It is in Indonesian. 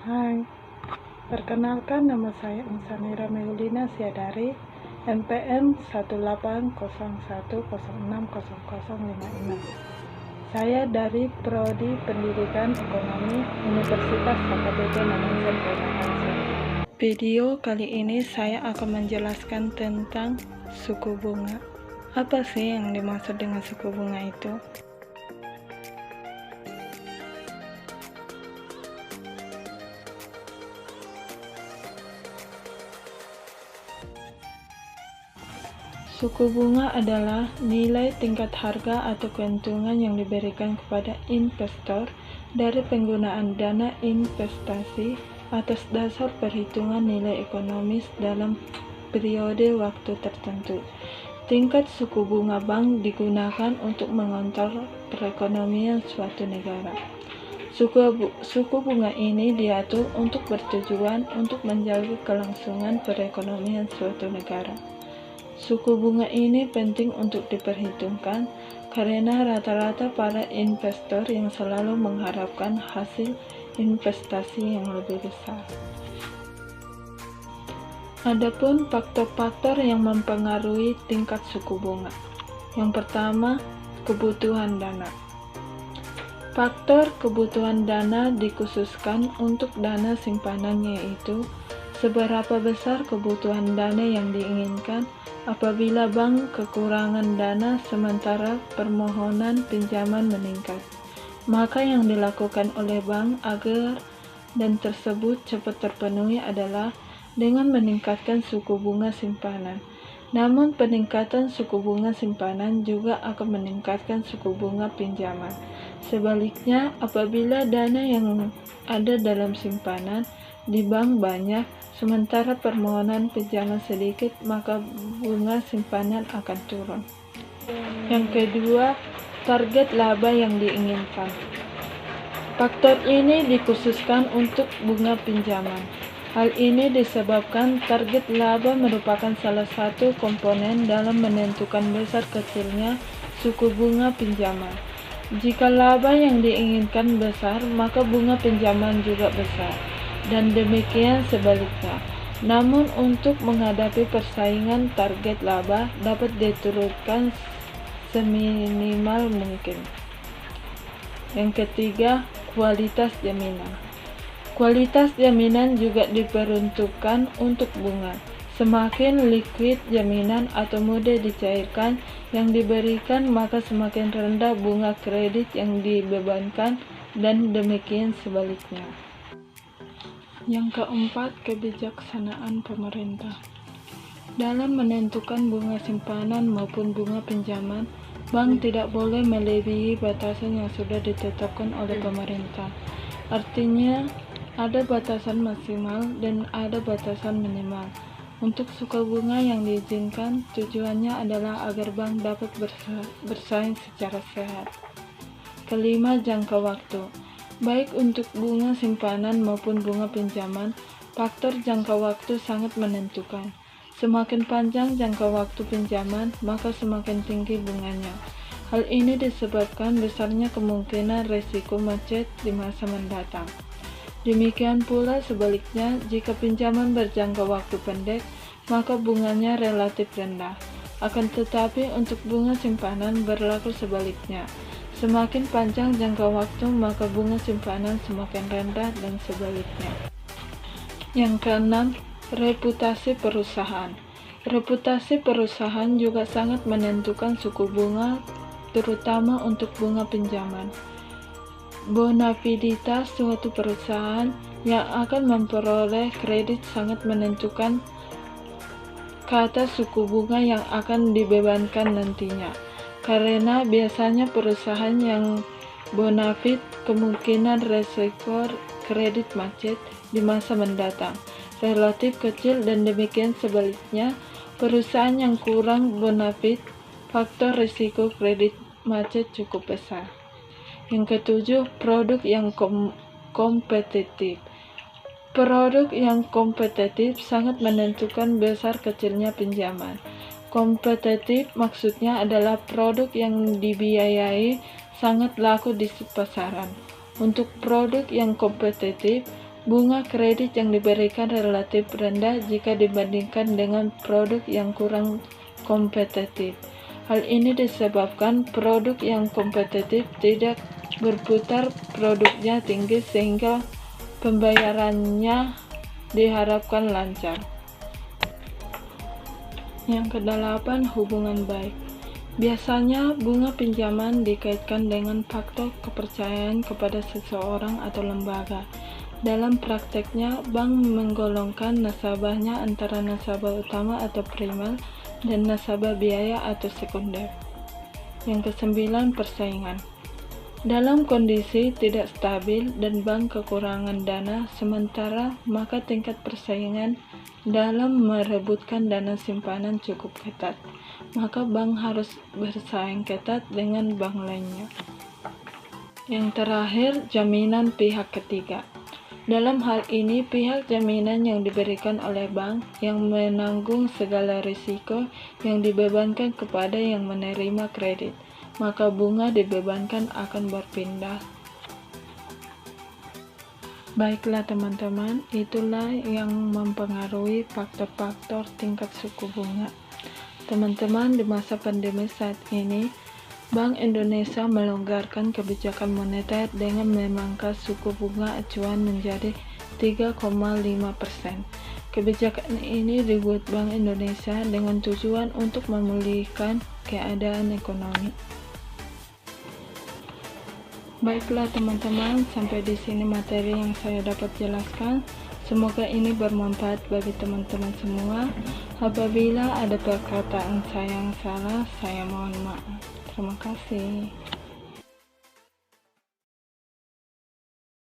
Hai, perkenalkan nama saya Insanira Meulina Siadari, NPM 18010600056. Saya dari Prodi Pendidikan Ekonomi Universitas KKBP Namangsen Pemakassar. Video kali ini saya akan menjelaskan tentang suku bunga. Apa sih yang dimaksud dengan suku bunga itu? Suku bunga adalah nilai tingkat harga atau keuntungan yang diberikan kepada investor dari penggunaan dana investasi atas dasar perhitungan nilai ekonomis dalam periode waktu tertentu. Tingkat suku bunga bank digunakan untuk mengontrol perekonomian suatu negara. Suku bunga ini diatur untuk bertujuan untuk menjaga kelangsungan perekonomian suatu negara. Suku bunga ini penting untuk diperhitungkan karena rata-rata para investor yang selalu mengharapkan hasil investasi yang lebih besar. Adapun faktor-faktor yang mempengaruhi tingkat suku bunga. Yang pertama, kebutuhan dana. Faktor kebutuhan dana dikhususkan untuk dana simpanan, yaitu seberapa besar kebutuhan dana yang diinginkan apabila bank kekurangan dana sementara permohonan pinjaman meningkat. Maka yang dilakukan oleh bank agar dan tersebut cepat terpenuhi adalah dengan meningkatkan suku bunga simpanan. Namun peningkatan suku bunga simpanan juga akan meningkatkan suku bunga pinjaman. Sebaliknya, apabila dana yang ada dalam simpanan di bank banyak, sementara permohonan pinjaman sedikit, maka bunga simpanan akan turun. Yang kedua, target laba yang diinginkan. Faktor ini dikhususkan untuk bunga pinjaman. Hal ini disebabkan target laba merupakan salah satu komponen dalam menentukan besar kecilnya suku bunga pinjaman. Jika laba yang diinginkan besar, maka bunga pinjaman juga besar, dan demikian sebaliknya. Namun untuk menghadapi persaingan, target laba dapat diturunkan seminimal mungkin. Yang ketiga, kualitas jaminan. Kualitas jaminan juga diperuntukkan untuk bunga. Semakin liquid jaminan atau mudah dicairkan yang diberikan, maka semakin rendah bunga kredit yang dibebankan, dan demikian sebaliknya. Yang keempat, kebijaksanaan pemerintah. Dalam menentukan bunga simpanan maupun bunga pinjaman, bank tidak boleh melebihi batasan yang sudah ditetapkan oleh pemerintah. Artinya, ada batasan maksimal dan ada batasan minimal. Untuk suku bunga yang diizinkan, tujuannya adalah agar bank dapat bersaing secara sehat. Kelima, jangka waktu. Baik untuk bunga simpanan maupun bunga pinjaman, faktor jangka waktu sangat menentukan. Semakin panjang jangka waktu pinjaman, maka semakin tinggi bunganya. Hal ini disebabkan besarnya kemungkinan resiko macet di masa mendatang. Demikian pula sebaliknya, jika pinjaman berjangka waktu pendek, maka bunganya relatif rendah. Akan tetapi untuk bunga simpanan berlaku sebaliknya. Semakin panjang jangka waktu, maka bunga simpanan semakin rendah, dan sebaliknya. Yang keenam, reputasi perusahaan. Reputasi perusahaan juga sangat menentukan suku bunga, terutama untuk bunga pinjaman. Bonafiditas suatu perusahaan yang akan memperoleh kredit sangat menentukan kata suku bunga yang akan dibebankan nantinya. Karena biasanya perusahaan yang bonafid, kemungkinan resiko kredit macet di masa mendatang relatif kecil, dan demikian sebaliknya, perusahaan yang kurang bonafid, faktor risiko kredit macet cukup besar. Yang ketujuh, produk yang kompetitif. Produk yang kompetitif sangat menentukan besar kecilnya pinjaman. Kompetitif maksudnya adalah produk yang dibiayai sangat laku di pasaran. Untuk produk yang kompetitif, Bunga kredit yang diberikan relatif rendah jika dibandingkan dengan produk yang kurang kompetitif. Hal ini disebabkan produk yang kompetitif tidak berputar produknya tinggi sehingga pembayarannya diharapkan lancar. Yang kedelapan, hubungan baik. Biasanya bunga pinjaman dikaitkan dengan faktor kepercayaan kepada seseorang atau lembaga. Dalam prakteknya, bank menggolongkan nasabahnya antara nasabah utama atau primer dan nasabah biaya atau sekunder. Yang kesembilan, persaingan. Dalam kondisi tidak stabil dan bank kekurangan dana sementara, maka tingkat persaingan dalam merebutkan dana simpanan cukup ketat. Maka bank harus bersaing ketat dengan bank lainnya. Yang terakhir, jaminan pihak ketiga. Dalam hal ini, pihak jaminan yang diberikan oleh bank yang menanggung segala risiko yang dibebankan kepada yang menerima kredit, maka bunga dibebankan akan berpindah. Baiklah teman-teman, itulah yang mempengaruhi faktor-faktor tingkat suku bunga. Teman-teman, di masa pandemi saat ini, Bank Indonesia melonggarkan kebijakan moneter dengan memangkas suku bunga acuan menjadi 3,5%. Kebijakan ini dibuat Bank Indonesia dengan tujuan untuk memulihkan keadaan ekonomi. Baiklah teman-teman, sampai di sini materi yang saya dapat jelaskan. Semoga ini bermanfaat bagi teman-teman semua. Apabila ada perkataan saya yang salah, saya mohon maaf. Terima kasih.